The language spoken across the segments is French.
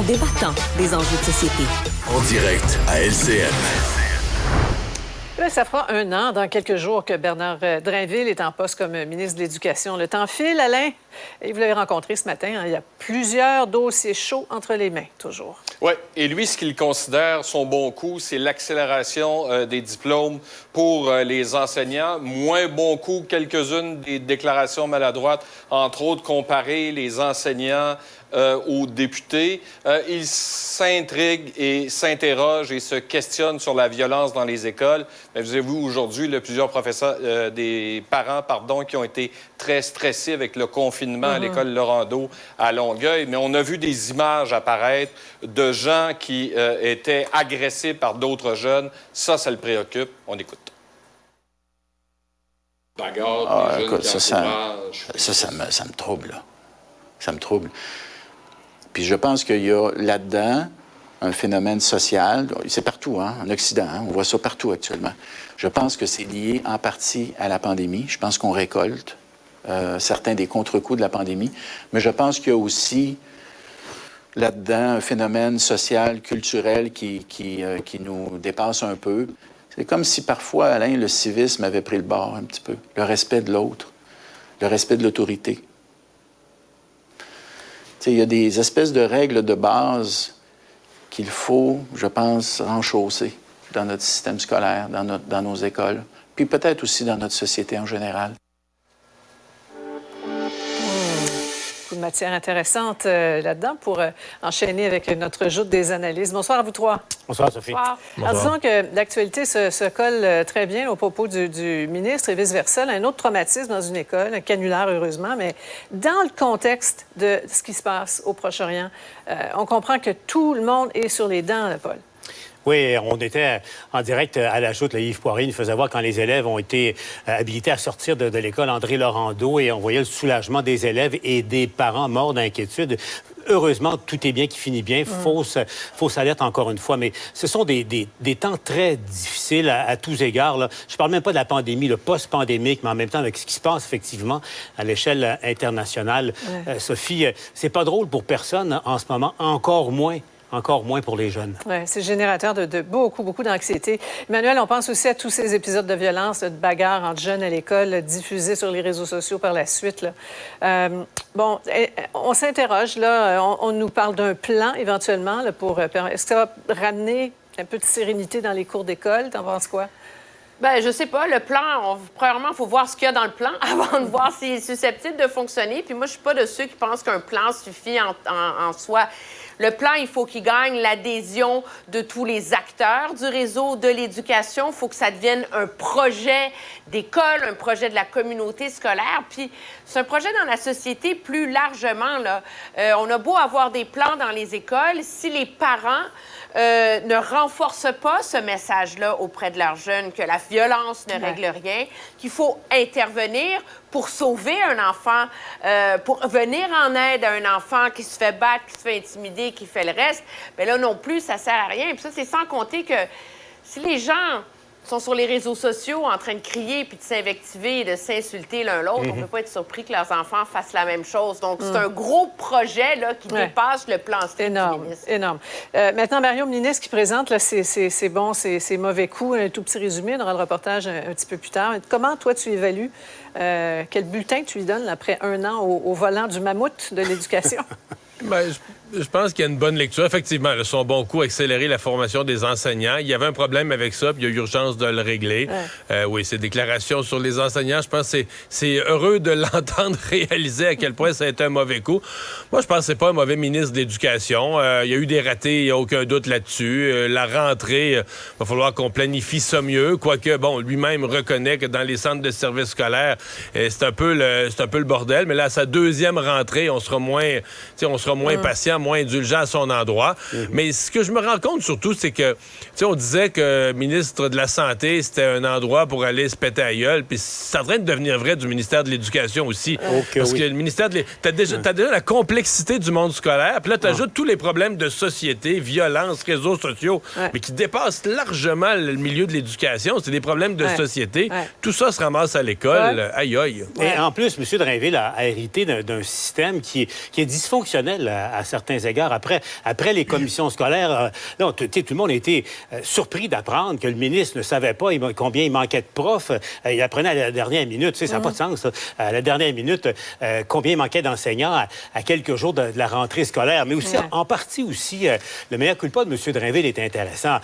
débattant des enjeux de société. En direct à LCN. Là, ça fera 1 an, dans quelques jours, que Bernard Drinville est en poste comme ministre de l'Éducation. Le temps file, Alain, et vous l'avez rencontré ce matin, il y a plusieurs dossiers chauds entre les mains, toujours. Oui, et lui, ce qu'il considère son bon coup, c'est l'accélération des diplômes pour les enseignants. Moins bon coup, quelques-unes des déclarations maladroites, entre autres comparer les enseignants aux députés. Il s'intrigue et s'interroge et se questionne sur la violence dans les écoles. Mais vous avez vu aujourd'hui plusieurs professeurs, des parents, qui ont été très stressés avec le confinement à l'école Laurando à Longueuil. Mais on a vu des images apparaître de gens qui étaient agressés par d'autres jeunes. Ça le préoccupe. On écoute. Bagarre, écoute, ça me trouble, là. Ça me trouble. Puis je pense qu'il y a là-dedans un phénomène social. C'est partout, en Occident. On voit ça partout actuellement. Je pense que c'est lié en partie à la pandémie. Je pense qu'on récolte certains des contre-coups de la pandémie. Mais je pense qu'il y a aussi là-dedans un phénomène social, culturel qui nous dépasse un peu. C'est comme si parfois, Alain, le civisme avait pris le bord un petit peu. Le respect de l'autre, le respect de l'autorité. Il y a des espèces de règles de base qu'il faut, je pense, renchausser dans notre système scolaire, dans nos écoles, puis peut-être aussi dans notre société en général. Beaucoup de matière intéressante là-dedans pour enchaîner avec notre joute des analyses. Bonsoir à vous trois. Bonsoir, Sophie. Bonsoir. Alors, disons que l'actualité se colle très bien au propos du ministre et vice-versa. Un autre traumatisme dans une école, un canulaire, heureusement, mais dans le contexte de ce qui se passe au Proche-Orient, on comprend que tout le monde est sur les dents, là, Paul. Oui, on était en direct à la joute. Yves Poirier nous faisait voir quand les élèves ont été habilités à sortir de l'école André Laurando et on voyait le soulagement des élèves et des parents morts d'inquiétude. Heureusement, tout est bien qui finit bien. Fausse alerte encore une fois. Mais ce sont des temps très difficiles à tous égards. Là. Je parle même pas de la pandémie, le post-pandémique, mais en même temps avec ce qui se passe effectivement à l'échelle internationale. Sophie, c'est pas drôle pour personne en ce moment, encore moins pour les jeunes. Oui, c'est générateur de beaucoup d'anxiété. Emmanuel, on pense aussi à tous ces épisodes de violence, de bagarres entre jeunes à l'école, diffusés sur les réseaux sociaux par la suite. Là. On s'interroge, là, on nous parle d'un plan éventuellement là, pour... Est-ce que ça va ramener un peu de sérénité dans les cours d'école? T'en penses quoi? Bien, je sais pas. Le plan, premièrement, il faut voir ce qu'il y a dans le plan avant de voir s'il est susceptible de fonctionner. Puis moi, je suis pas de ceux qui pensent qu'un plan suffit en soi. Le plan, il faut qu'il gagne l'adhésion de tous les acteurs du réseau de l'éducation. Il faut que ça devienne un projet d'école, un projet de la communauté scolaire. Puis c'est un projet dans la société plus largement. Là. On a beau avoir des plans dans les écoles, si les parents ne renforcent pas ce message-là auprès de leurs jeunes, que la violence ne règle rien, qu'il faut intervenir pour sauver un enfant, pour venir en aide à un enfant qui se fait battre, qui se fait intimider, qui fait le reste, bien là non plus, ça sert à rien. Puis ça, c'est sans compter que si les gens sont sur les réseaux sociaux en train de crier puis de s'invectiver et de s'insulter l'un l'autre, on ne peut pas être surpris que leurs enfants fassent la même chose. Donc, c'est un gros projet là, qui dépasse le plan strict du ministre. Énorme. Maintenant, Mario, le ministre qui présente là, c'est bon, c'est mauvais coups. Un tout petit résumé, on aura le reportage un petit peu plus tard. Comment, toi, tu évalues quel bulletin tu lui donnes là, après 1 an au volant du mammouth de l'éducation? Bien, je pense qu'il y a une bonne lecture. Effectivement, son bon coup, accélérer la formation des enseignants. Il y avait un problème avec ça, puis il y a urgence de le régler. Oui, ces déclarations sur les enseignants, je pense que c'est heureux de l'entendre réaliser à quel point ça a été un mauvais coup. Moi, je pense que c'est pas un mauvais ministre de l'Éducation. Il y a eu des ratés, il n'y a aucun doute là-dessus. La rentrée, va falloir qu'on planifie ça mieux, quoique, bon, lui-même reconnaît que dans les centres de services scolaires, c'est un peu le bordel. Mais là, à sa deuxième rentrée, on sera moins patient, moins indulgent à son endroit. Mais ce que je me rends compte surtout, c'est que, on disait que le ministre de la Santé, c'était un endroit pour aller se péter à la gueule, puis c'est en train de devenir vrai du ministère de l'Éducation aussi. Parce que le ministère de t'as déjà la complexité du monde scolaire, puis là, t'ajoutes tous les problèmes de société, violence, réseaux sociaux, mais qui dépassent largement le milieu de l'éducation. C'est des problèmes de société. Tout ça se ramasse à l'école. Aïe, aïe. Et en plus, M. Drainville a hérité d'un système qui est dysfonctionnel à certains certains égards. Après les commissions scolaires, tout le monde a été surpris d'apprendre que le ministre ne savait pas combien il manquait de profs. Il apprenait à la dernière minute. Ça n'a pas de sens, ça. À la dernière minute, combien il manquait d'enseignants à quelques jours de la rentrée scolaire. Mais aussi, en partie aussi, le meilleur culpa de M. Drainville est intéressant.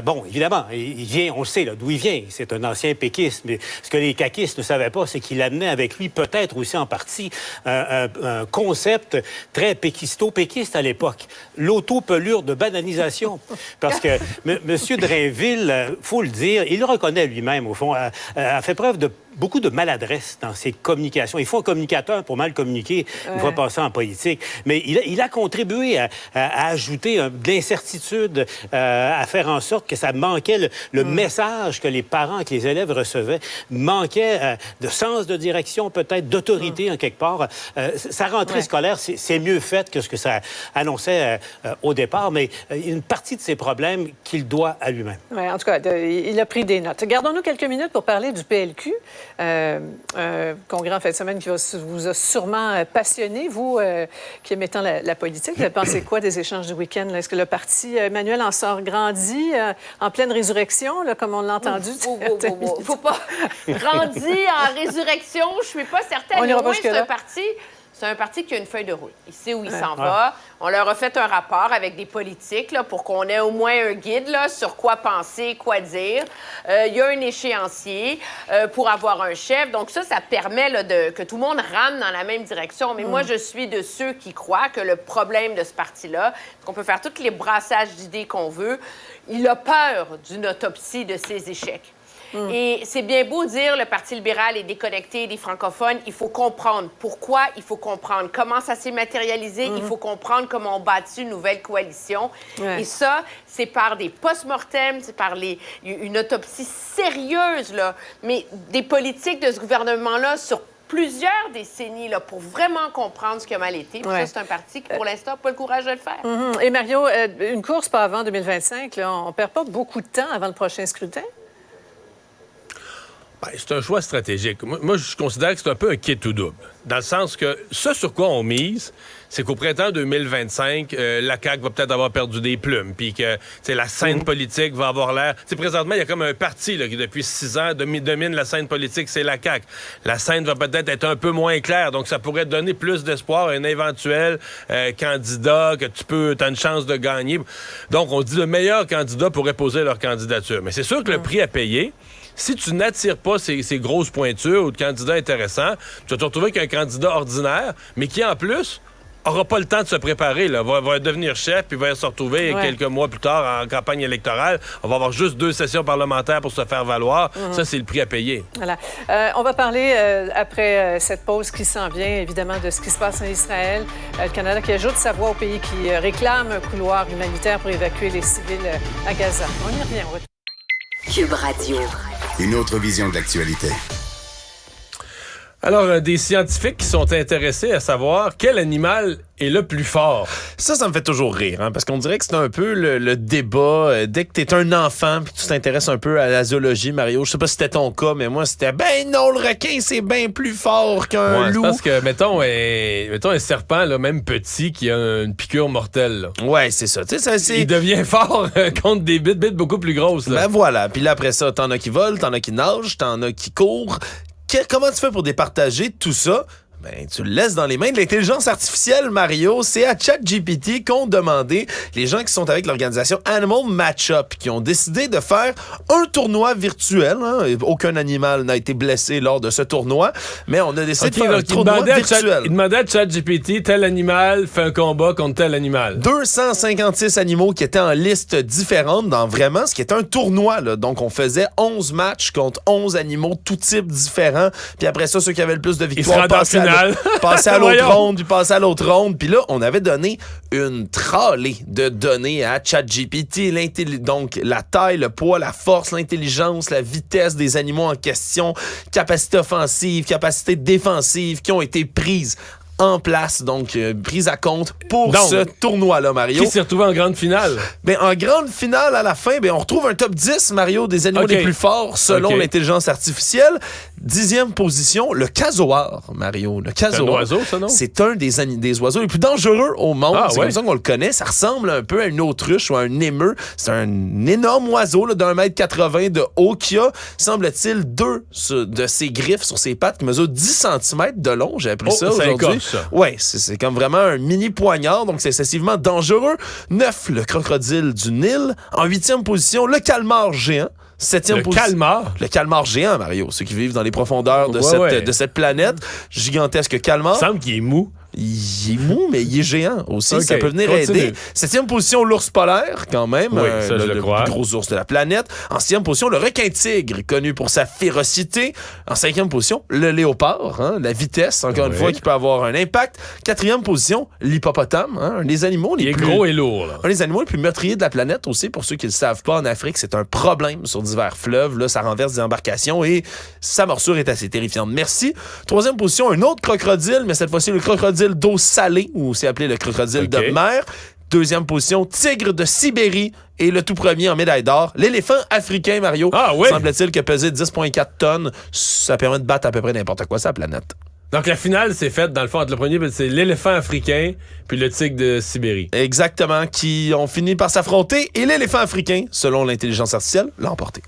Bon, évidemment, il vient, on le sait, d'où il vient. C'est un ancien péquiste. Mais ce que les caquistes ne savaient pas, c'est qu'il amenait avec lui, peut-être aussi en partie, un concept très péquiste à l'époque. L'autopelure de bananisation. Parce que M. Drainville, faut le dire, il le reconnaît lui-même, au fond, a fait preuve de beaucoup de maladresse dans ses communications. Il faut un communicateur pour mal communiquer une fois passé en politique. Mais il a contribué à ajouter de l'incertitude, à faire en sorte que ça manquait le message que les parents, que les élèves recevaient, manquait de sens de direction, peut-être d'autorité en quelque part. Sa rentrée scolaire, c'est mieux fait que ce que ça annonçait au départ, mais une partie de ses problèmes qu'il doit à lui-même. Oui, en tout cas, il a pris des notes. Gardons-nous quelques minutes pour parler du PLQ. Un congrès en fin de semaine qui vous a sûrement passionné, vous qui aimez tant la politique. Vous pensez quoi des échanges du week-end? Là? Est-ce que le parti Emmanuel en sort grandi, en pleine résurrection, là, comme on l'a entendu? Il faut pas grandi en résurrection, je suis pas certaine. On ira pas jusque-là. C'est un parti qui a une feuille de route. Il sait où il s'en va. On leur a fait un rapport avec des politiques là, pour qu'on ait au moins un guide là, sur quoi penser, quoi dire. Il y a un échéancier pour avoir un chef. Donc ça permet là, que tout le monde rame dans la même direction. Mais moi, je suis de ceux qui croient que le problème de ce parti-là, c'est qu'on peut faire tous les brassages d'idées qu'on veut, il a peur d'une autopsie de ses échecs. Et c'est bien beau dire le Parti libéral est déconnecté des francophones. Il faut comprendre pourquoi, il faut comprendre comment ça s'est matérialisé, il faut comprendre comment on bâtit une nouvelle coalition. Et ça, c'est par des post-mortem, c'est par une autopsie sérieuse, là, mais des politiques de ce gouvernement-là sur plusieurs décennies là, pour vraiment comprendre ce qui a mal été. Puis ça, c'est un parti qui, pour l'instant, n'a pas le courage de le faire. Et Mario, une course pas avant 2025, là, on ne perd pas beaucoup de temps avant le prochain scrutin? Ben, c'est un choix stratégique. Moi, je considère que c'est un peu un kit ou double. Dans le sens que ce sur quoi on mise, c'est qu'au printemps 2025, la CAQ va peut-être avoir perdu des plumes, puis que la scène politique va avoir l'air... Présentement, il y a comme un parti là, qui, depuis 6 ans, domine la scène politique, c'est la CAQ. La scène va peut-être être un peu moins claire, donc ça pourrait donner plus d'espoir à un éventuel candidat que tu as une chance de gagner. Donc, on dit le meilleur candidat pourrait poser leur candidature. Mais c'est sûr que le prix à payer... Si tu n'attires pas ces grosses pointures ou de candidats intéressants, tu vas te retrouver avec un candidat ordinaire, mais qui, en plus, n'aura pas le temps de se préparer. Là. Va devenir chef, puis va se retrouver quelques mois plus tard en campagne électorale. On va avoir juste 2 sessions parlementaires pour se faire valoir. Ça, c'est le prix à payer. Voilà. On va parler, après cette pause qui s'en vient, évidemment, de ce qui se passe en Israël. Le Canada qui ajoute sa voix au pays qui réclame un couloir humanitaire pour évacuer les civils à Gaza. On y revient. Cube Radio. Une autre vision de l'actualité. Alors, des scientifiques qui sont intéressés à savoir quel animal est le plus fort. Ça me fait toujours rire, hein, parce qu'on dirait que c'est un peu le débat. Dès que t'es un enfant puis tu t'intéresses un peu à la zoologie, Mario, je sais pas si c'était ton cas, mais moi, c'était ben non, le requin, c'est bien plus fort qu'un loup. Parce que, mettons un serpent, là, même petit, qui a une piqûre mortelle. Là. Ouais, c'est ça. Il devient fort contre des bites beaucoup plus grosses. Là. Ben voilà. Puis là, après ça, t'en as qui volent, t'en as qui nagent, t'en as qui courent. Comment tu fais pour départager tout ça? Ben, tu le laisses dans les mains de l'intelligence artificielle, Mario. C'est à ChatGPT qu'ont demandé les gens qui sont avec l'organisation Animal Matchup, qui ont décidé de faire un tournoi virtuel. Hein. Aucun animal n'a été blessé lors de ce tournoi, mais on a décidé de faire un tournoi virtuel. Il demandait à ChatGPT, tel animal fait un combat contre tel animal. 256 animaux qui étaient en liste différente dans vraiment ce qui était un tournoi. Là. Donc, on faisait 11 matchs contre 11 animaux, tout type différents. Puis après ça, ceux qui avaient le plus de victoires passer à l'autre ronde. Puis là, on avait donné une tralée de données à ChatGPT. Donc, la taille, le poids, la force, l'intelligence, la vitesse des animaux en question, capacité offensive, capacité défensive qui ont été prises en place, donc prise à compte pour ce tournoi-là, Mario. Qui s'est retrouvé en grande finale? Ben, en grande finale, à la fin, ben, on retrouve un top 10, Mario, des animaux les plus forts selon l'intelligence artificielle. 10e position, le casoar, Mario. Le casoar. C'est un oiseau, ça, non? C'est un des oiseaux les plus dangereux au monde. C'est comme ça qu'on le connaît. Ça ressemble un peu à une autruche ou à un émeu. C'est un énorme oiseau là, d'1,80 m de haut qui a, semble-t-il, 2 de ses griffes sur ses pattes qui mesurent 10 cm de long. J'ai appris ça aujourd'hui. Oui, c'est comme vraiment un mini poignard, donc c'est excessivement dangereux. 9, le crocodile du Nil. En 8e position, le calmar géant. 7e position. Calmar? Le calmar géant, Mario. Ceux qui vivent dans les profondeurs de cette planète. Gigantesque calmar. Il semble qu'il est mou. Il est mou, mais il est géant aussi. Ça peut venir aider. 7e position, l'ours polaire, quand même. Oui, ça, je le crois. Le plus gros ours de la planète. En 6e position, le requin-tigre, connu pour sa férocité. En 5e position, le léopard, la vitesse, encore une fois, qui peut avoir un impact. 4e position, l'hippopotame, un des animaux les plus... gros et lourd, là. Un des animaux les plus meurtriers de la planète aussi. Pour ceux qui ne le savent pas, en Afrique, c'est un problème sur divers fleuves. Là, ça renverse des embarcations et sa morsure est assez terrifiante. Merci. 3e position, un autre crocodile, mais cette fois-ci, le crocodile d'eau salée, ou c'est appelé le crocodile de mer. 2e position, tigre de Sibérie. Et le tout premier en médaille d'or, l'éléphant africain, Mario. Ah oui? Semble-t-il que pesait 10,4 tonnes. Ça permet de battre à peu près n'importe quoi sur la planète. Donc la finale s'est faite, dans le fond, entre le premier, c'est l'éléphant africain puis le tigre de Sibérie. Exactement, qui ont fini par s'affronter. Et l'éléphant africain, selon l'intelligence artificielle, l'a emporté.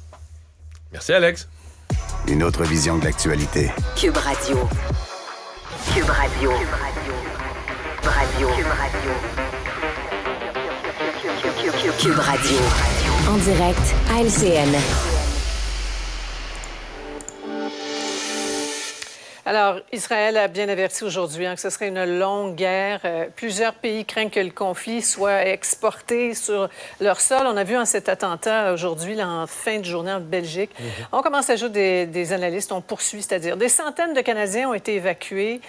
Merci, Alex. Une autre vision de l'actualité. Cube Radio. Cube Radio. Cube Radio. Cube Radio. En direct à LCN. Alors, Israël a bien averti aujourd'hui que ce serait une longue guerre. Plusieurs pays craignent que le conflit soit exporté sur leur sol. On a vu cet attentat aujourd'hui, là, en fin de journée en Belgique. On commence à ajouter des analystes, on poursuit, c'est-à-dire des centaines de Canadiens ont été évacués.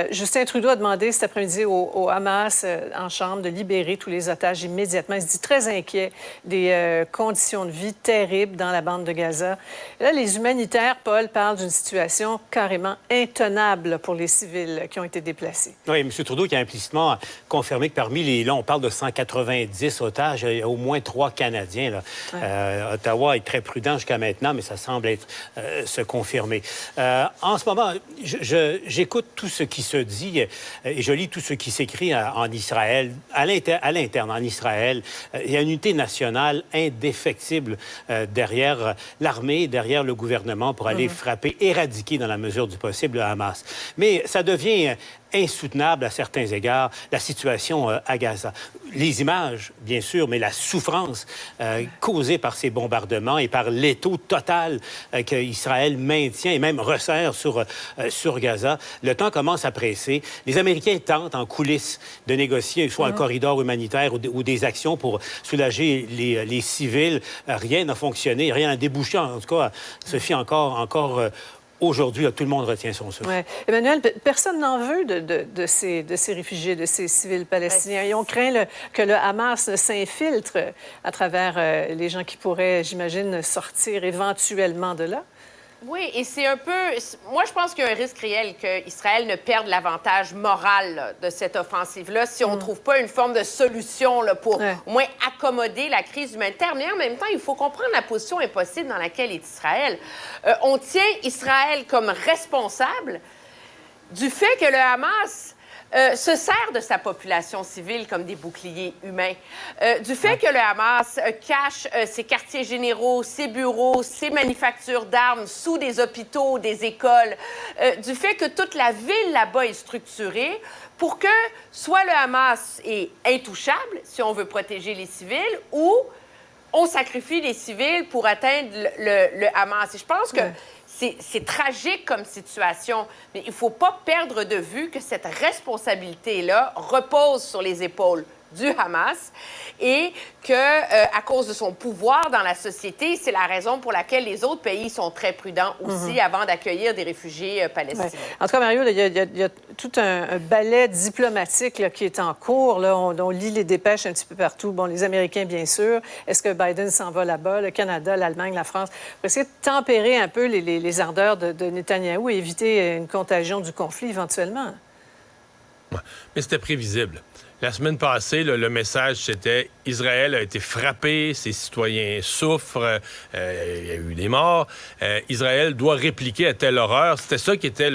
Justin Trudeau a demandé cet après-midi au Hamas en chambre de libérer tous les otages immédiatement. Il se dit très inquiet des conditions de vie terribles dans la bande de Gaza. Et là, les humanitaires, Paul, parlent d'une situation carrément intenable pour les civils qui ont été déplacés. Oui, M. Trudeau qui a implicitement confirmé que parmi les... Là, on parle de 190 otages, il y a au moins 3 Canadiens. Là. Ouais. Ottawa est très prudent jusqu'à maintenant, mais ça semble être se confirmer. En ce moment, j'écoute tout ce qui se dit et je lis tout ce qui s'écrit en Israël, à l'interne, en Israël. Il y a une unité nationale indéfectible derrière l'armée, derrière le gouvernement pour aller frapper, éradiquer dans la mesure du possible le Hamas. Mais ça devient insoutenable à certains égards, la situation à Gaza. Les images, bien sûr, mais la souffrance causée par ces bombardements et par l'étau total qu'Israël maintient et même resserre sur Gaza. Le temps commence à presser. Les Américains tentent en coulisses de négocier soit un corridor humanitaire ou des actions pour soulager les civils. Rien n'a fonctionné, rien n'a débouché. En tout cas, Sophie, encore aujourd'hui, là, tout le monde retient son souffle. Ouais. Emmanuel, personne n'en veut de ces réfugiés, de ces civils palestiniens. Ils ont craint que le Hamas s'infiltre à travers les gens qui pourraient, j'imagine, sortir éventuellement de là. Oui, et c'est un peu... Moi, je pense qu'il y a un risque réel qu'Israël ne perde l'avantage moral là, de cette offensive-là si on ne trouve pas une forme de solution là, pour au moins accommoder la crise humanitaire. Mais en même temps, il faut comprendre la position impossible dans laquelle est Israël. On tient Israël comme responsable du fait que le Hamas se sert de sa population civile comme des boucliers humains. Du fait que le Hamas cache ses quartiers généraux, ses bureaux, ses manufactures d'armes sous des hôpitaux, des écoles, du fait que toute la ville là-bas est structurée pour que soit le Hamas est intouchable, si on veut protéger les civils, ou on sacrifie les civils pour atteindre le Hamas. Et je pense que c'est tragique comme situation, mais il ne faut pas perdre de vue que cette responsabilité-là repose sur les épaules du Hamas et que, à cause de son pouvoir dans la société, c'est la raison pour laquelle les autres pays sont très prudents aussi avant d'accueillir des réfugiés palestiniens. Ouais. En tout cas, Mario, il y a tout un ballet diplomatique là, qui est en cours. Là. On lit les dépêches un petit peu partout. Bon, les Américains, bien sûr. Est-ce que Biden s'en va là-bas? Le Canada, l'Allemagne, la France. Pour essayer de tempérer un peu les ardeurs de Netanyahou et éviter une contagion du conflit éventuellement. Ouais. Mais c'était prévisible. La semaine passée, le message, c'était Israël a été frappé, ses citoyens souffrent, il y a eu des morts. Israël doit répliquer à telle horreur. C'était ça qui était,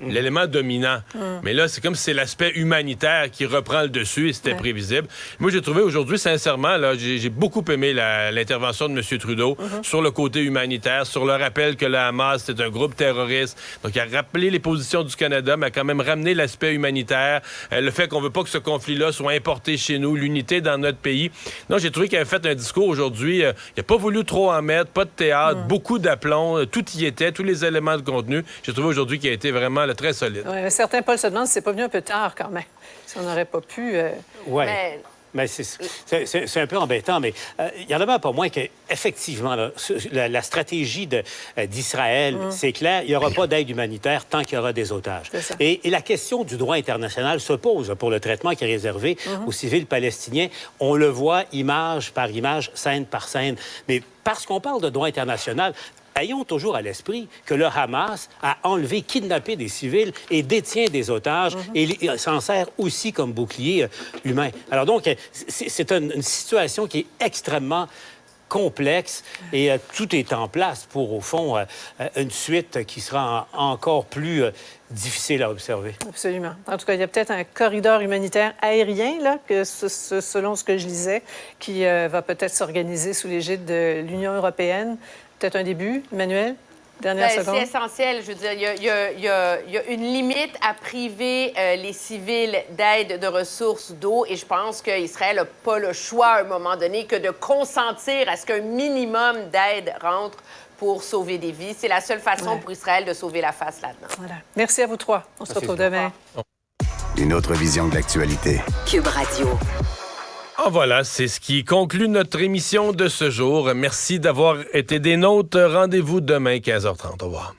l'élément dominant. Mais là, c'est comme si c'est l'aspect humanitaire qui reprend le dessus et c'était prévisible. Moi, j'ai trouvé aujourd'hui, sincèrement, là, j'ai beaucoup aimé l'intervention de M. Trudeau sur le côté humanitaire, sur le rappel que le Hamas, c'est un groupe terroriste. Donc, il a rappelé les positions du Canada, mais a quand même ramené l'aspect humanitaire, le fait qu'on veut pas que ce conflit-là soit importé chez nous, l'unité dans notre pays. Non, j'ai trouvé qu'il avait fait un discours aujourd'hui. Il n'a pas voulu trop en mettre, pas de théâtre, beaucoup d'aplomb, tout y était, tous les éléments de contenu. J'ai trouvé aujourd'hui qu'il a été vraiment très solide. Ouais, certains, Paul, se demandent si c'est pas venu un peu tard quand même. Si on n'aurait pas pu... Oui. Mais c'est un peu embêtant, mais il y en a pas moins qu'effectivement, la stratégie d'Israël, c'est clair, il n'y aura pas d'aide humanitaire tant qu'il y aura des otages. Et la question du droit international se pose pour le traitement qui est réservé aux civils palestiniens. On le voit image par image, scène par scène. Mais parce qu'on parle de droit international, ayons toujours à l'esprit que le Hamas a enlevé, kidnappé des civils et détient des otages et s'en sert aussi comme bouclier humain. Alors donc, c'est une situation qui est extrêmement complexe et tout est en place pour, au fond, une suite qui sera encore plus difficile à observer. Absolument. En tout cas, il y a peut-être un corridor humanitaire aérien, là, selon ce que je lisais, qui va peut-être s'organiser sous l'égide de l'Union européenne. Peut-être un début, Emmanuel? Dernière seconde. C'est essentiel. Je veux dire, il y a une limite à priver les civils d'aide, de ressources, d'eau. Et je pense qu'Israël n'a pas le choix, à un moment donné, que de consentir à ce qu'un minimum d'aide rentre pour sauver des vies. C'est la seule façon pour Israël de sauver la face là-dedans. Voilà. Merci à vous trois. On se retrouve demain. Une autre vision de l'actualité. Cube Radio. Ah, voilà, c'est ce qui conclut notre émission de ce jour. Merci d'avoir été des nôtres. Rendez-vous demain, 15h30. Au revoir.